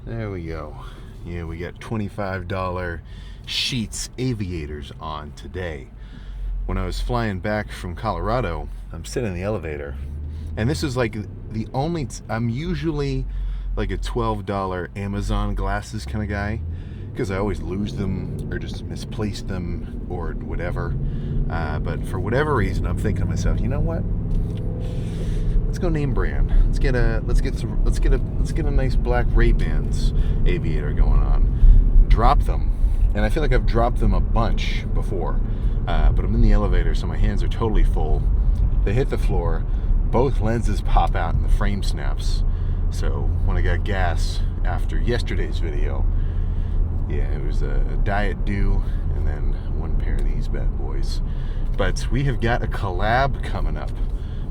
There we go. Yeah, we got $25 Sheets aviators on today. When I was flying back from Colorado, I'm sitting in the elevator, and this is like the only I'm usually like a $12 Amazon glasses kind of guy, because I always lose them or just misplace them or whatever. But for whatever reason, I'm thinking to myself, you know what? Let's go name brand. Let's get a nice black Ray-Bans aviator going on. Drop them, and I feel like I've dropped them a bunch before. But I'm in the elevator, so my hands are totally full. They hit the floor. Both lenses pop out and the frame snaps. So when I got gas after yesterday's video, yeah, it was a Diet Dew and then one pair of these bad boys. But we have got a collab coming up.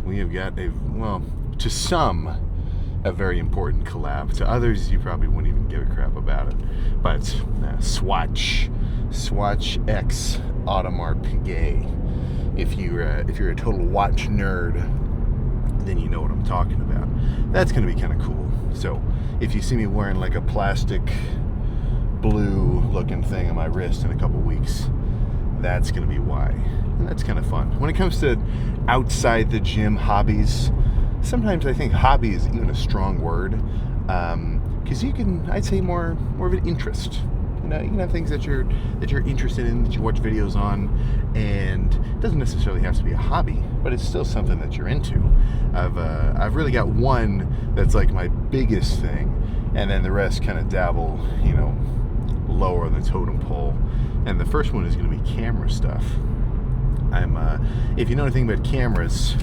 We have got to some, a very important collab. To others, you probably wouldn't even give a crap about it. But Swatch X Audemars Piguet. If you're a total watch nerd, then you know what I'm talking about. That's going to be kind of cool. So if you see me wearing like a plastic blue looking thing on my wrist in a couple weeks, that's going to be why. And that's kind of fun. When it comes to outside the gym hobbies, sometimes I think hobby is even a strong word, because you can, I'd say, more of an interest. You know, you can have things that you're interested in, that you watch videos on, and it doesn't necessarily have to be a hobby, but it's still something that you're into. I've really got one that's like my biggest thing, and then the rest kind of dabble, lower on the totem pole. And the first one is going to be camera stuff. If you know anything about cameras,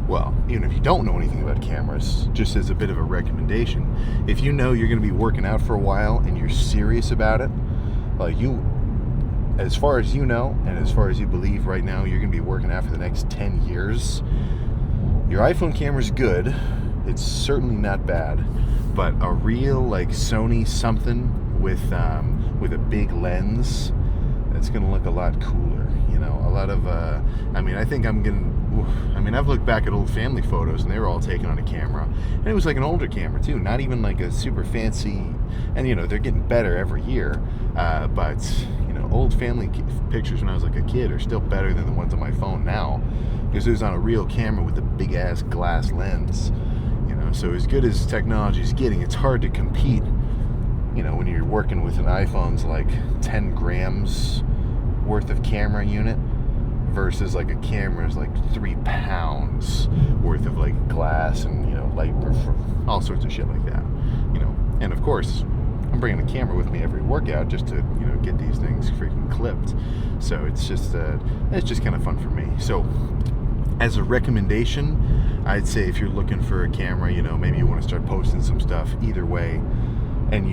well, even if you don't know anything about cameras, just as a bit of a recommendation, if you know you're going to be working out for a while and you're serious about it, as far as you know and as far as you believe right now, you're going to be working out for the next 10 years, your iPhone camera's good. It's certainly not bad, but a real like Sony something with a big lens, it's going to look a lot cooler. A lot of, I've looked back at old family photos and they were all taken on a camera. And it was like an older camera too, not even like a super fancy, and they're getting better every year. But old family pictures when I was like a kid are still better than the ones on my phone now, because it was on a real camera with a big ass glass lens. So as good as technology is getting, it's hard to compete, when you're working with an iPhone's like 10 grams worth of camera unit versus like a camera's like 3 pounds worth of like glass and light, all sorts of shit like that. And of course I'm bringing a camera with me every workout just to get these things freaking clipped. So it's just kind of fun for me. So as a recommendation, I'd say if you're looking for a camera, maybe you want to start posting some stuff either way, and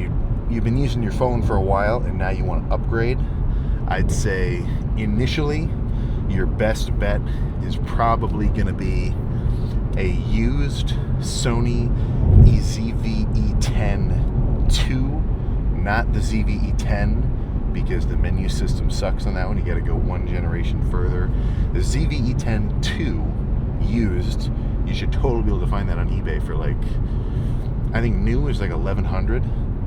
you've been using your phone for a while and now you want to upgrade, I'd say initially your best bet is probably going to be a used Sony ZV-E10 II, not the ZV-E10, because the menu system sucks on that one. You got to go one generation further. The ZV-E10 II used, you should totally be able to find that on eBay for like, I think new is like $1,100,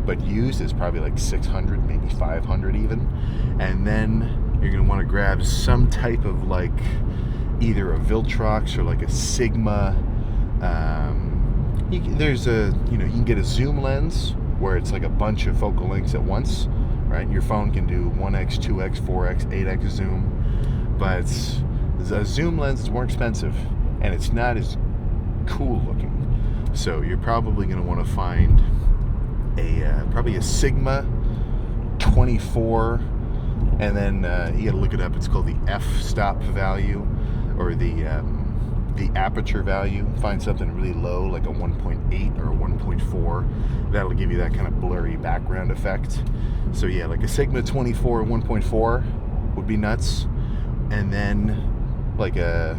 but used is probably like $600, maybe $500 even. And then you're gonna want to grab some type of like either a Viltrox or like a Sigma. You can get a zoom lens where it's like a bunch of focal lengths at once, right? Your phone can do 1x, 2x, 4x, 8x zoom, but a zoom lens is more expensive and it's not as cool looking. So you're probably going to want to find probably a Sigma 24, and then you got to look it up. It's called the f-stop value, or the aperture value. Find something really low, like a 1.8 or a 1.4. That'll give you that kind of blurry background effect. So yeah, like a Sigma 24 1.4 would be nuts, and then like a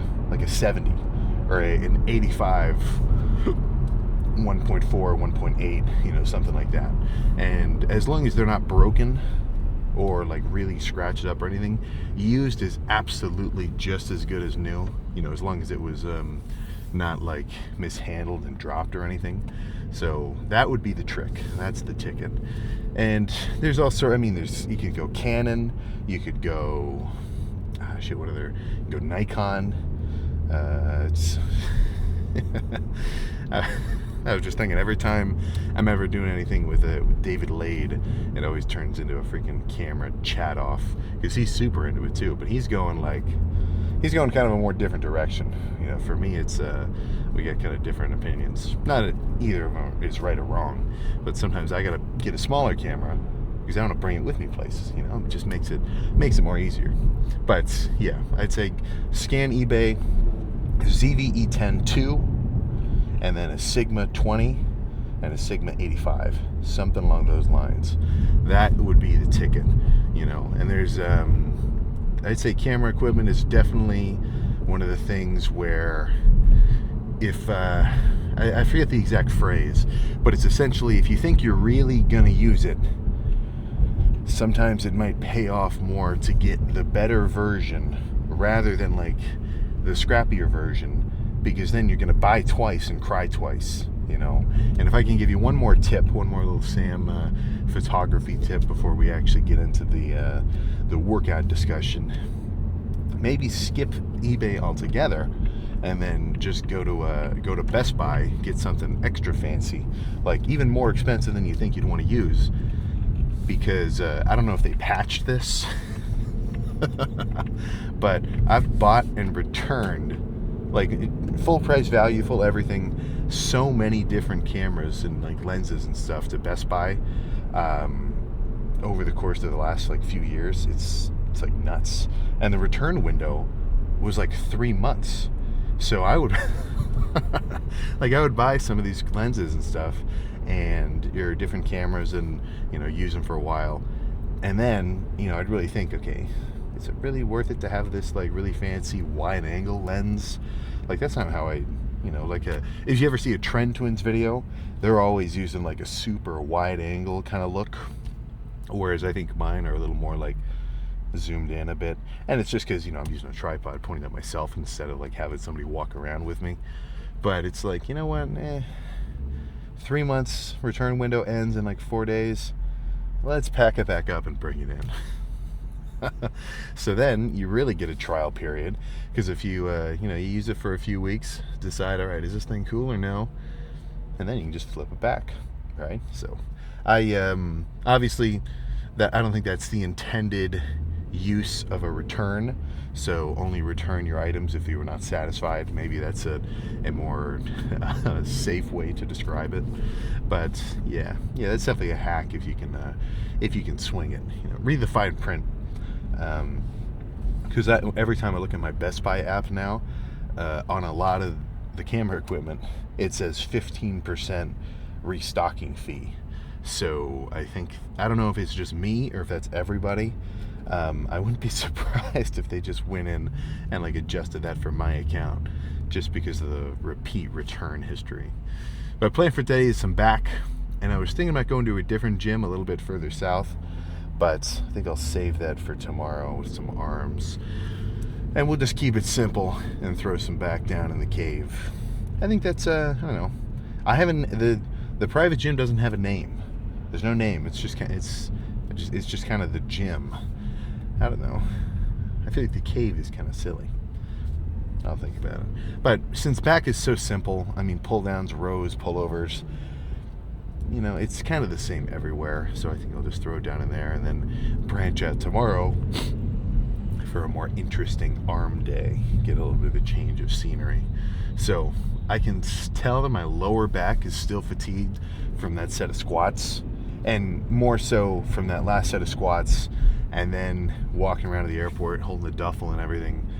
70 or an 85 1.4 1.8, something like that. And as long as they're not broken or like really scratched up or anything, used is absolutely just as good as new, as long as it was not like mishandled and dropped or anything. So that would be the trick. That's the ticket. And there's also, I mean, you could go Canon, you could go, what other? You could go Nikon. I was just thinking, every time I'm ever doing anything with David Lade, it always turns into a freaking camera chat off, because he's super into it too. But he's going kind of a more different direction. You know, for me, it's we got kind of different opinions. Not that either of them is right or wrong, but sometimes I gotta get a smaller camera because I want to bring it with me places. You know, it just makes it more easier. But yeah, I'd say scan eBay, ZV-E10-2, and then a Sigma 20 and a Sigma 85, something along those lines. That would be the ticket, you know. And there's I'd say camera equipment is definitely one of the things where, if I forget the exact phrase, but it's essentially, if you think you're really gonna use it, sometimes it might pay off more to get the better version rather than like the scrappier version, because then you're gonna buy twice and cry twice, you know. And if I can give you one more little Sam photography tip before we actually get into the workout discussion, maybe skip eBay altogether and then just go to Best Buy, get something extra fancy, like even more expensive than you think you'd want to use, because I don't know if they patched this, but I've bought and returned, like, full price value, full everything, so many different cameras and like lenses and stuff to Best Buy over the course of the last like few years. It's like nuts. And the return window was like 3 months. So I would I would buy some of these lenses and stuff and your different cameras and, you know, use them for a while, and then, you know, I'd really think, okay, is it really worth it to have this like really fancy wide angle lens? Like, that's not how I, you know, like if you ever see a Trend Twins video, they're always using like a super wide angle kind of look, whereas I think mine are a little more like zoomed in a bit. And it's just because, you know, I'm using a tripod pointing at myself instead of like having somebody walk around with me. But it's like, you know what, 3 months, return window ends in like 4 days, let's pack it back up and bring it in. So then you really get a trial period, because if you you know, you use it for a few weeks, decide, all right, is this thing cool or no, and then you can just flip it back, right? So I obviously, that I don't think that's the intended use of a return. So only return your items if you were not satisfied. Maybe that's a more safe way to describe it. But yeah, that's definitely a hack if you can swing it. You know, read the fine print. Because every time I look at my Best Buy app now, on a lot of the camera equipment, it says 15% restocking fee. So I don't know if it's just me or if that's everybody. I wouldn't be surprised if they just went in and like adjusted that for my account, just because of the repeat return history. But plan for today is some back, and I was thinking about going to a different gym a little bit further south, but I think I'll save that for tomorrow with some arms, and we'll just keep it simple and throw some back down in the cave. I think that's I don't know. I haven't the private gym doesn't have a name. There's no name. It's just kind of the gym. I don't know. I feel like the cave is kind of silly. I'll think about it. But since back is so simple, I mean, pull downs, rows, pullovers, you know, it's kind of the same everywhere. So I think I'll just throw it down in there and then branch out tomorrow for a more interesting arm day. Get a little bit of a change of scenery. So I can tell that my lower back is still fatigued from that set of squats, and more so from that last set of squats, and then walking around to the airport, holding the duffel and everything,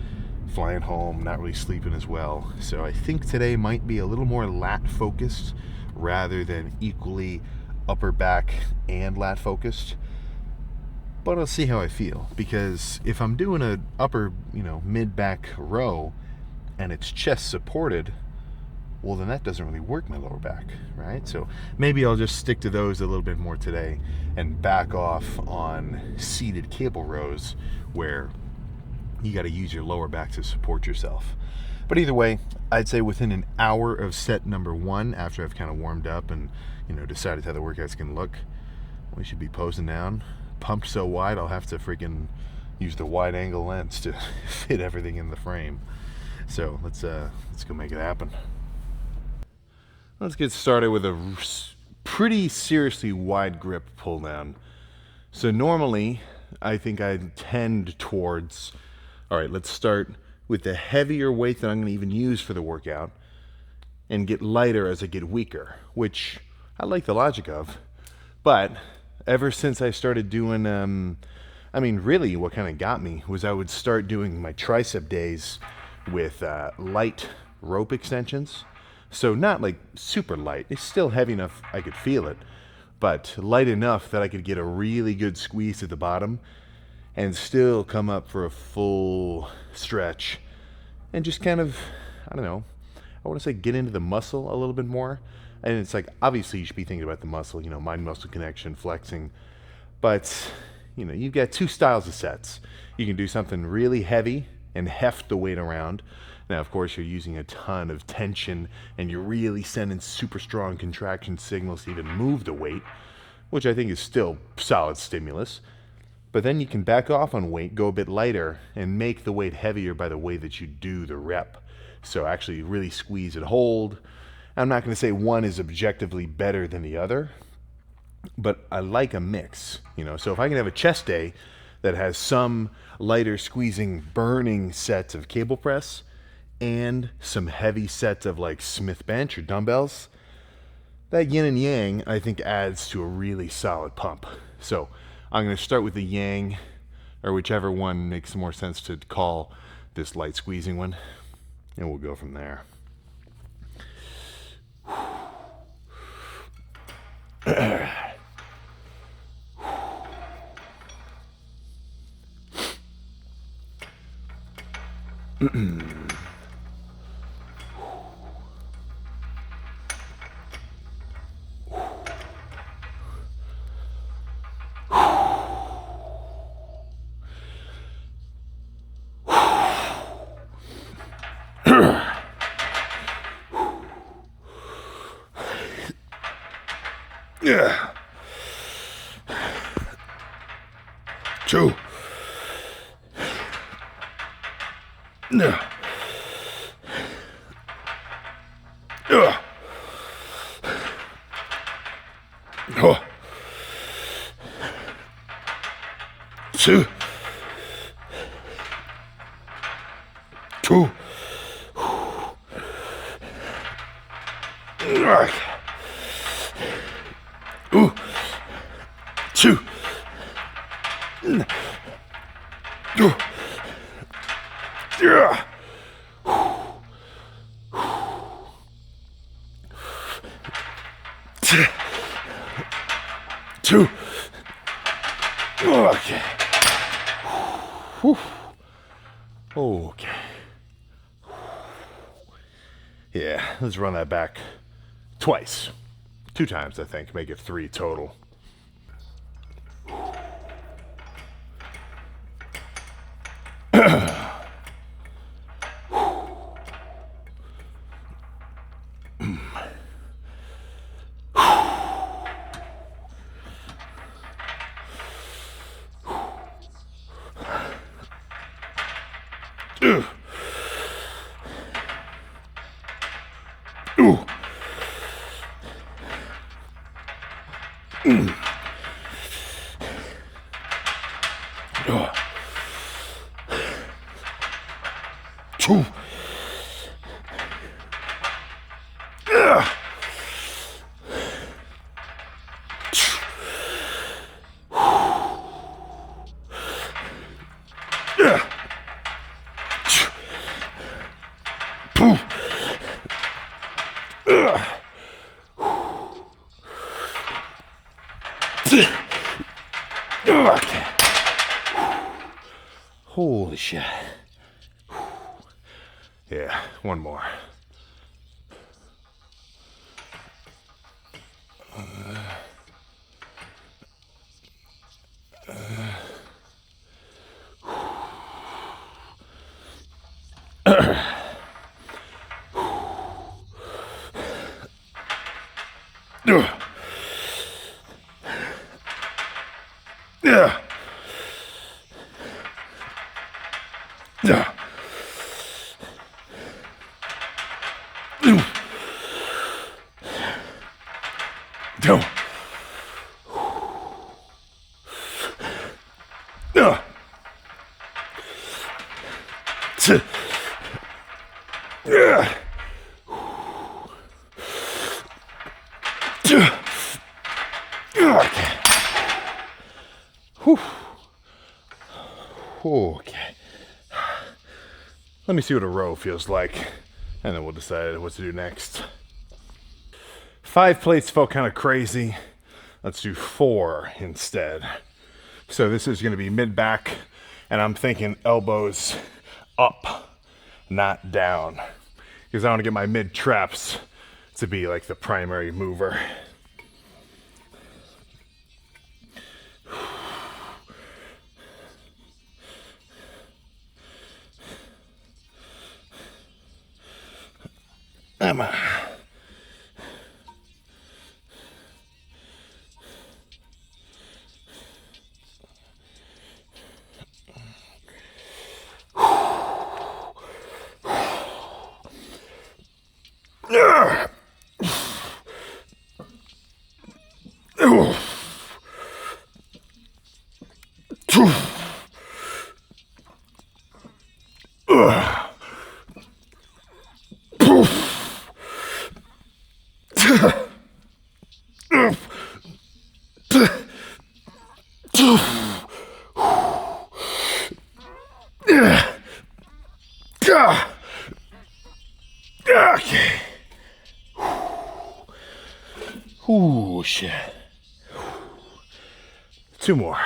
flying home, not really sleeping as well. So I think today might be a little more lat focused rather than equally upper back and lat focused. But I'll see how I feel, because if I'm doing a upper, you know, mid back row and it's chest supported, well, then that doesn't really work my lower back, right? So maybe I'll just stick to those a little bit more today and back off on seated cable rows where you got to use your lower back to support yourself. But either way, I'd say within an hour of set number 1, after I've kind of warmed up and, decided how the workout's going to look, we should be posing down. Pumped so wide, I'll have to freaking use the wide angle lens to fit everything in the frame. So let's go make it happen. Let's get started with a pretty seriously wide grip pull down. So normally, I think I tend towards, all right, let's start with the heavier weight that I'm going to even use for the workout and get lighter as I get weaker, which I like the logic of. But ever since I started doing, really what kind of got me was I would start doing my tricep days with light rope extensions. So not like super light. It's still heavy enough I could feel it, but light enough that I could get a really good squeeze at the bottom and still come up for a full stretch and just kind of, I don't know, I want to say get into the muscle a little bit more. And it's like, obviously you should be thinking about the muscle, mind-muscle connection, flexing. But, you've got 2 styles of sets. You can do something really heavy and heft the weight around. Now, of course, you're using a ton of tension and you're really sending super strong contraction signals to even move the weight, which I think is still solid stimulus. But then you can back off on weight, go a bit lighter, and make the weight heavier by the way that you do the rep. So actually really squeeze and hold. I'm not going to say one is objectively better than the other, but I like a mix, So if I can have a chest day that has some lighter squeezing, burning sets of cable press and some heavy sets of like Smith bench or dumbbells, that yin and yang, I think, adds to a really solid pump. So I'm going to start with the yang, or whichever one makes more sense to call this light squeezing one, and we'll go from there. Yeah. 2. Yeah. 2. 2. Ooh. 2. Yeah. 2. Okay. Whew. Okay. Yeah, let's run that back twice. 2 times, I think. Make it 3 total. Ooh. 2. Holy shit. Yeah, one more. Yeah. Yeah. No. Yeah. Yeah. Okay. Whew. Okay. Let me see what a row feels like, and then we'll decide what to do next. 5 plates felt kind of crazy. Let's do 4 instead. So this is going to be mid-back, and I'm thinking elbows up, not down, because I want to get my mid-traps to be like the primary mover. Emma. Okay. Ooh, shit. 2 more.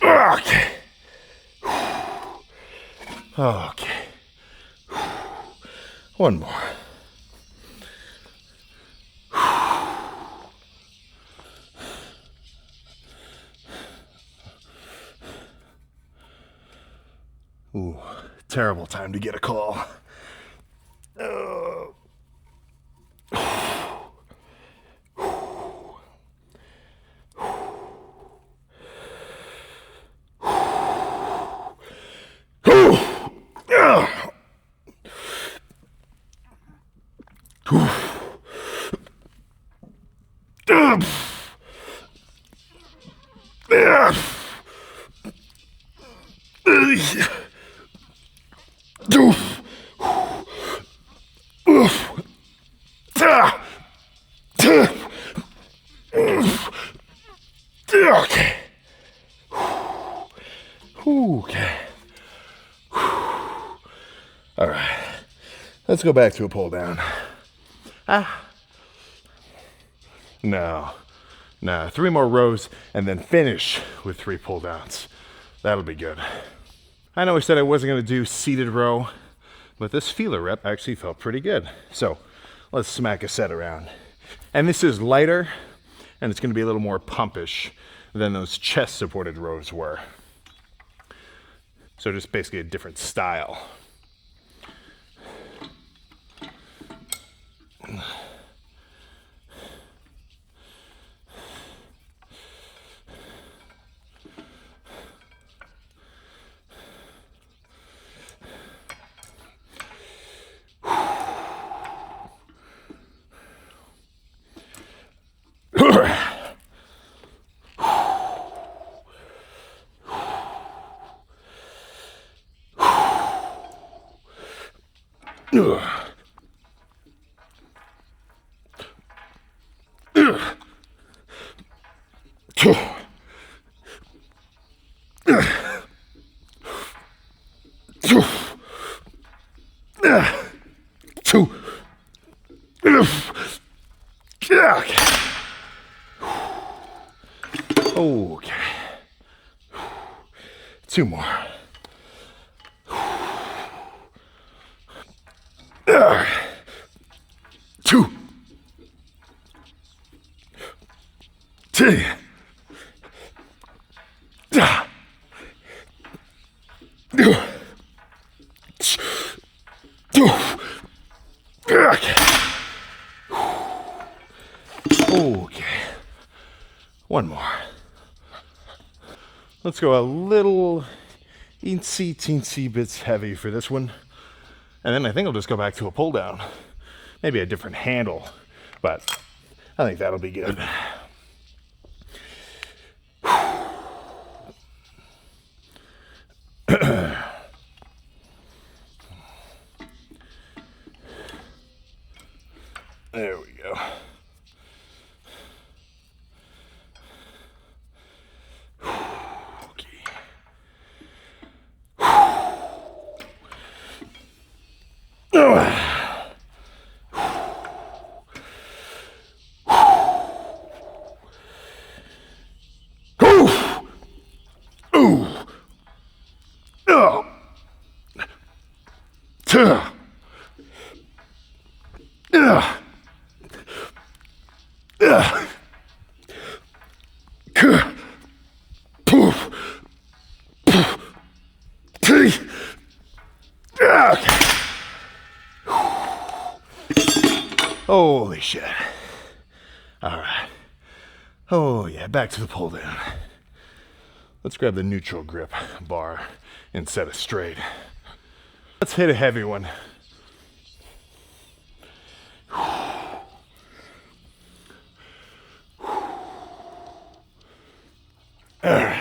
Okay. Okay. 1 more. Ooh, terrible time to get a call. Okay. Okay. All right. Let's go back to a pull down. No. 3 more rows and then finish with 3 pull downs. That'll be good. I know I said I wasn't going to do seated row, but this feeler rep actually felt pretty good. So let's smack a set around. And this is lighter, and it's going to be a little more pumpish than those chest supported rows were. So just basically a different style. Okay. 2 more. 2. 3. 1 more. Let's go a little teensy bits heavy for this one. And then I think I'll just go back to a pull down. Maybe a different handle, but I think that'll be good. There we go. Holy shit. All right. Oh yeah, back to the pull down. Let's grab the neutral grip bar instead of straight. Let's hit a heavy one. All right.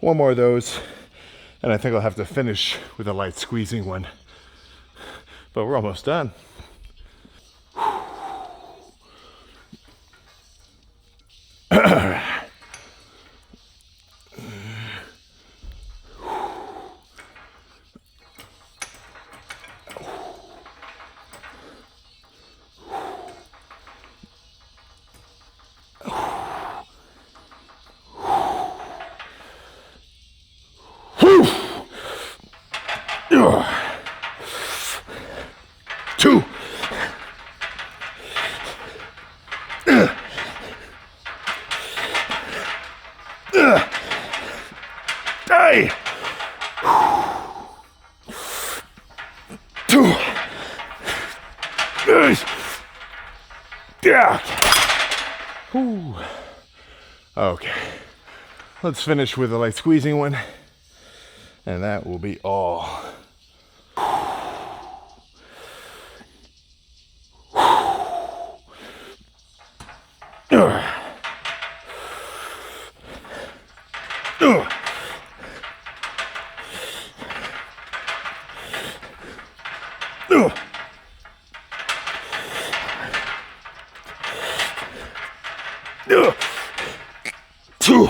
One more of those, and I think I'll have to finish with a light squeezing one. But we're almost done. Two. Hey. 2. Yeah. Okay. Let's finish with a light squeezing one, and that will be all. Two.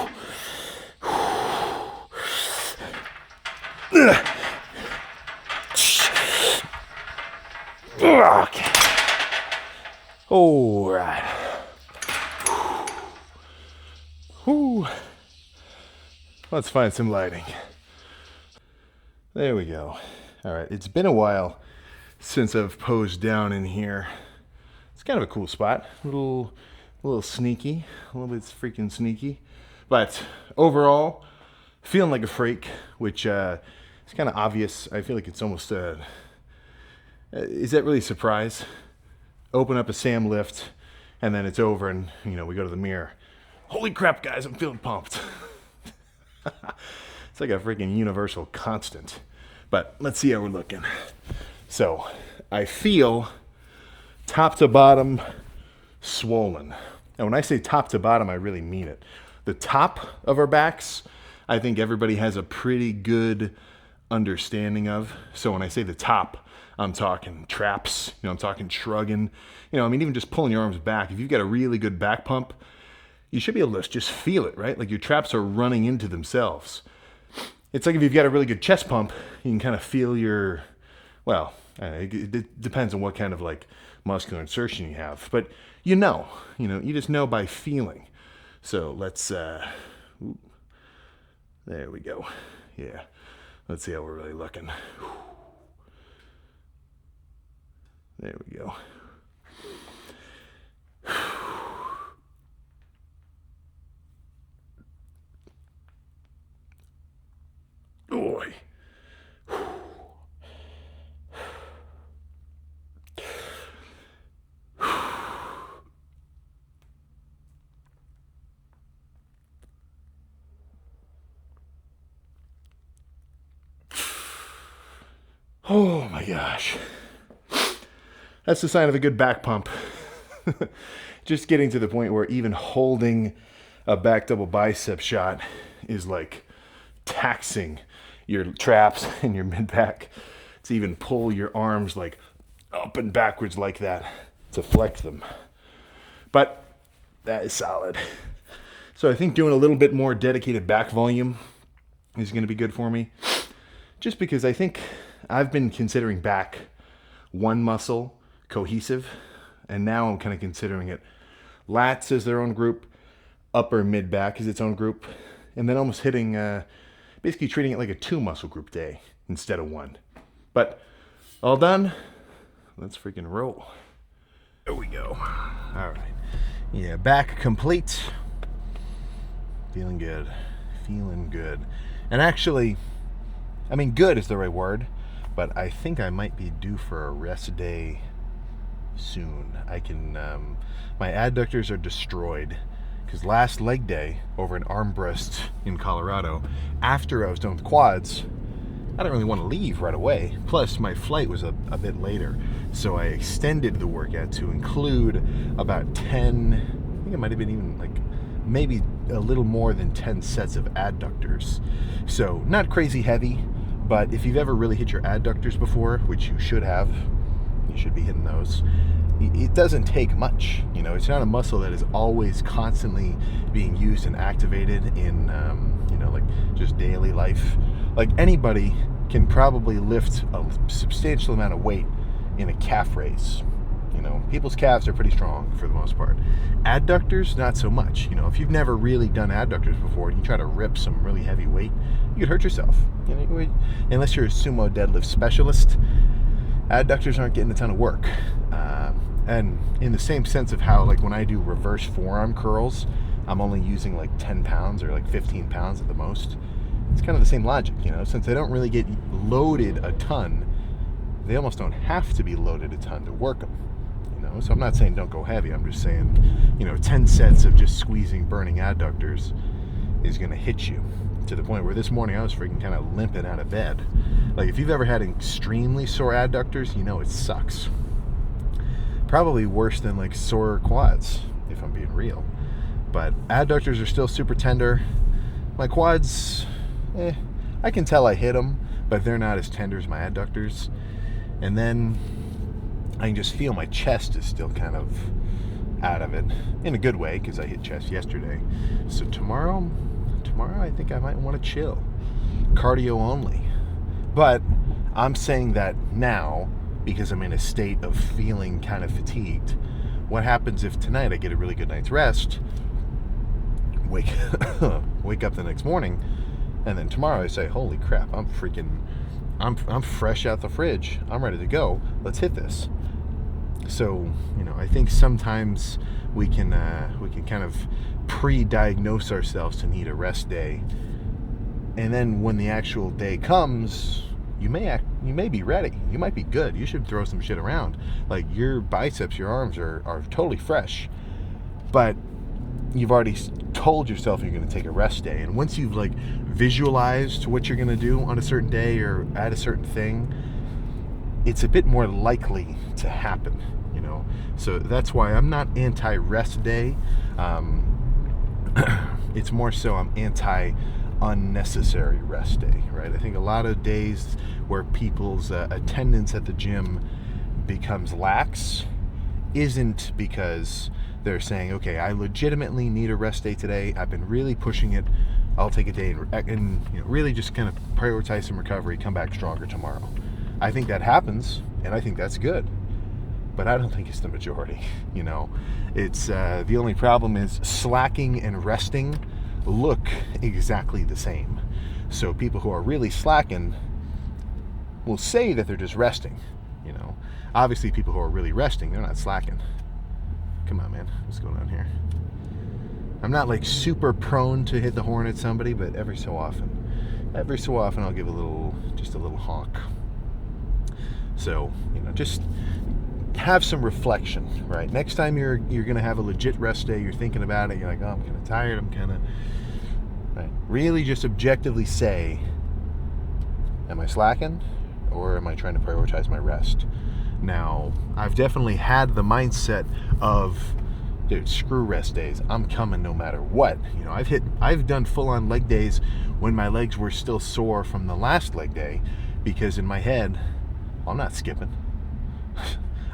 Okay. All right. Let's find some lighting. There we go. All right, it's been a while since I've posed down in here. It's kind of a cool spot. A little sneaky, a little bit freaking sneaky. But overall, feeling like a freak, which is kind of obvious. I feel like it's almost is that really a surprise? Open up a Sam lift, and then it's over, and we go to the mirror. Holy crap, guys, I'm feeling pumped. It's like a freaking universal constant. But let's see how we're looking. So I feel top to bottom swollen. Now when I say top to bottom, I really mean it. The top of our backs, I think everybody has a pretty good understanding of. So when I say the top, I'm talking traps, I'm talking shrugging, even just pulling your arms back. If you've got a really good back pump, you should be able to just feel it, right? Like your traps are running into themselves. It's like if you've got a really good chest pump, you can kind of feel your, it depends on what kind of like muscular insertion you have, but you just know by feeling. So let's, there we go. Yeah. Let's see how we're really looking. There we go. Boy. Oh my gosh. That's the sign of a good back pump. Just getting to the point where even holding a back double bicep shot is like taxing your traps and your mid back to even pull your arms like up and backwards like that to flex them. But that is solid. So I think doing a little bit more dedicated back volume is going to be good for me. Just because I think I've been considering back one muscle cohesive, and now I'm kind of considering it lats as their own group, upper mid back as its own group, and then almost hitting, basically treating it like a 2 muscle group day instead of 1. But all done, let's freaking roll. There we go. All right. Yeah, back complete. Feeling good. Feeling good. And actually, good is the right word, but I think I might be due for a rest day soon. I can, my adductors are destroyed because last leg day over an armrest in Colorado, after I was done with quads, I didn't really want to leave right away. Plus, my flight was a bit later, so I extended the workout to include about 10, I think it might have been even like maybe a little more than 10 sets of adductors. So not crazy heavy, but if you've ever really hit your adductors before, which you should have, you should be hitting those, it doesn't take much. It's not a muscle that is always constantly being used and activated in, like just daily life. Like anybody can probably lift a substantial amount of weight in a calf raise. People's calves are pretty strong for the most part. Adductors, not so much. If you've never really done adductors before and you try to rip some really heavy weight, you could hurt yourself. Unless you're a sumo deadlift specialist, adductors aren't getting a ton of work. And in the same sense of how, like when I do reverse forearm curls, I'm only using like 10 pounds or like 15 pounds at the most. It's kind of the same logic, since they don't really get loaded a ton, they almost don't have to be loaded a ton to work them. So I'm not saying don't go heavy. I'm just saying, 10 sets of just squeezing, burning adductors is going to hit you to the point where this morning I was freaking kind of limping out of bed. Like if you've ever had extremely sore adductors, it sucks. Probably worse than like sore quads, if I'm being real. But adductors are still super tender. My quads, I can tell I hit them, but they're not as tender as my adductors. And then I can just feel my chest is still kind of out of it in a good way because I hit chest yesterday. So tomorrow I think I might want to chill, cardio only. But I'm saying that now because I'm in a state of feeling kind of fatigued. What happens if tonight I get a really good night's rest, wake up the next morning, And then tomorrow I say, holy crap, I'm fresh out the fridge. I'm ready to go. Let's hit this. So, I think sometimes we can kind of pre-diagnose ourselves to need a rest day. And then when the actual day comes, you may be ready. You might be good. You should throw some shit around. Like your biceps, your arms are totally fresh. But you've already told yourself you're going to take a rest day. And once you've like visualized what you're going to do on a certain day or at a certain thing, it's a bit more likely to happen, So that's why I'm not anti-rest day. It's more so I'm anti-unnecessary rest day, right? I think a lot of days where people's attendance at the gym becomes lax isn't because they're saying, okay, I legitimately need a rest day today. I've been really pushing it. I'll take a day and really just kind of prioritize some recovery, come back stronger tomorrow. I think that happens, and I think that's good. But I don't think it's the majority, It's the only problem is slacking and resting look exactly the same. So people who are really slacking will say that they're just resting, Obviously, people who are really resting, they're not slacking. Come on, man. What's going on here? I'm not like super prone to hit the horn at somebody, but every so often I'll give just a little honk. So, just have some reflection, right? Next time you're going to have a legit rest day, you're thinking about it, you're like, oh, I'm kind of tired, right? Really just objectively say, am I slacking or am I trying to prioritize my rest? Now, I've definitely had the mindset of, dude, screw rest days. I'm coming no matter what. I've done full-on leg days when my legs were still sore from the last leg day because in my head, well, I'm not skipping.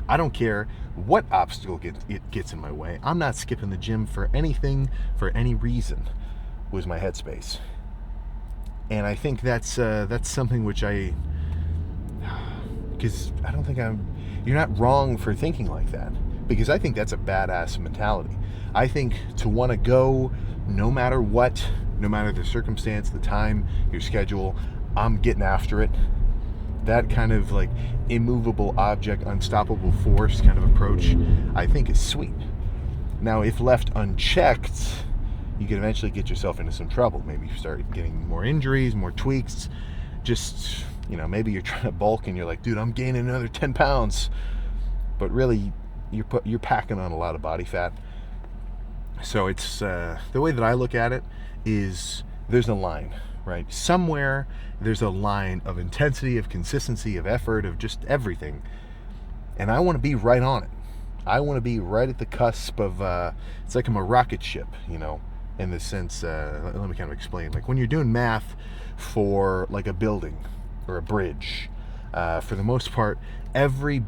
I don't care what obstacle gets in my way. I'm not skipping the gym for anything, for any reason, was my headspace. And I think that's something which because I don't think you're not wrong for thinking like that, because I think that's a badass mentality. I think to want to go no matter what, no matter the circumstance, the time, your schedule, I'm getting after it. That kind of like immovable object, unstoppable force kind of approach, I think is sweet. Now, if left unchecked, you can eventually get yourself into some trouble. Maybe you start getting more injuries, more tweaks. Just, maybe you're trying to bulk and you're like, dude, I'm gaining another 10 pounds. But really, you're packing on a lot of body fat. So it's, the way that I look at it is there's a line, right? Somewhere there's a line of intensity, of consistency, of effort, of just everything. And I want to be right on it. I want to be right at the cusp of, it's like I'm a rocket ship, in the sense, let me kind of explain. Like when you're doing math for like a building or a bridge, for the most part, every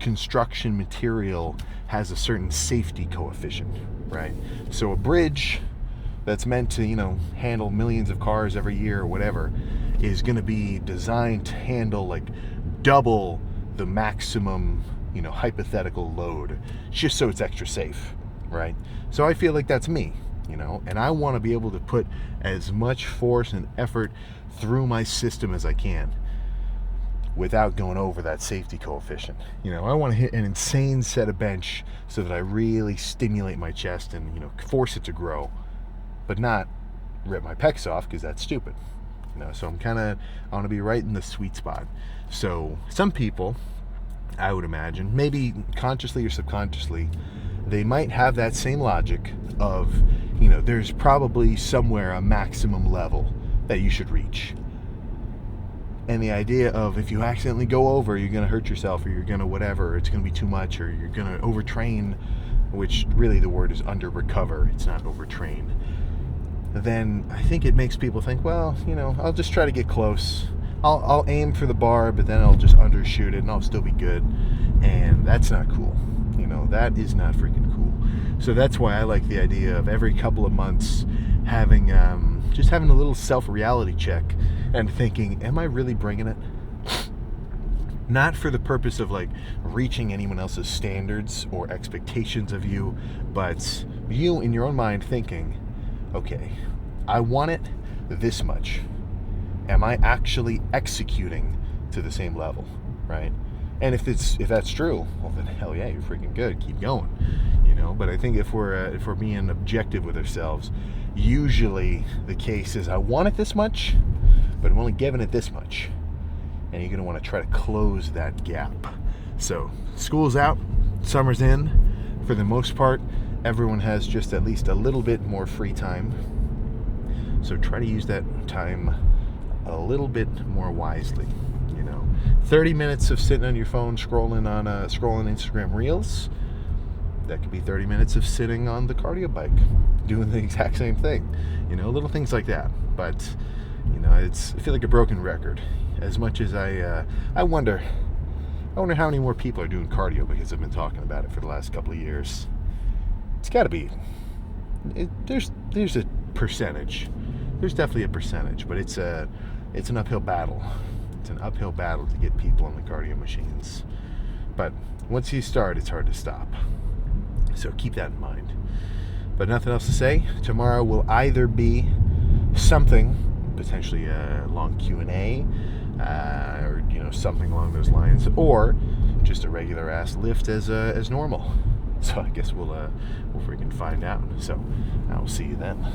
construction material has a certain safety coefficient, right? So a bridge that's meant to, handle millions of cars every year or whatever is going to be designed to handle like double the maximum, hypothetical load, just so it's extra safe, right? So I feel like that's me, and I want to be able to put as much force and effort through my system as I can without going over that safety coefficient. I want to hit an insane set of bench so that I really stimulate my chest and, force it to grow, but not rip my pecs off, because that's stupid. So I want to be right in the sweet spot. So some people, I would imagine, maybe consciously or subconsciously, they might have that same logic of, there's probably somewhere a maximum level that you should reach. And the idea of if you accidentally go over, you're going to hurt yourself, or you're going to whatever, it's going to be too much, or you're going to overtrain, which really the word is under-recover, it's not overtrain. Then I think it makes people think, well, I'll just try to get close. I'll aim for the bar, but then I'll just undershoot it and I'll still be good. And that's not cool. That is not freaking cool. So that's why I like the idea of every couple of months having just having a little self-reality check and thinking, am I really bringing it? Not for the purpose of like reaching anyone else's standards or expectations of you, but you in your own mind thinking, okay, I want it this much. am I actually executing to the same level, right? And if that's true, well then hell yeah, you're freaking good. Keep going, you know. But I think if we're being objective with ourselves, usually the case is I want it this much, but I'm only giving it this much, and you're gonna want to try to close that gap. So school's out, summer's in. For the most part, everyone has just at least a little bit more free time. So try to use that time a little bit more wisely. 30 minutes of sitting on your phone scrolling Instagram Reels, that could be 30 minutes of sitting on the cardio bike doing the exact same thing. Little things like that. But I feel like a broken record. As much as I wonder how many more people are doing cardio because I've been talking about it for the last couple of years. It's got to be. There's a percentage. There's definitely a percentage, but it's an uphill battle. It's an uphill battle to get people on the cardio machines. But once you start, it's hard to stop. So keep that in mind. But nothing else to say. Tomorrow will either be something, potentially a long Q&A, or something along those lines, or just a regular ass lift as normal. So I guess we'll freaking find out. So I will see you then.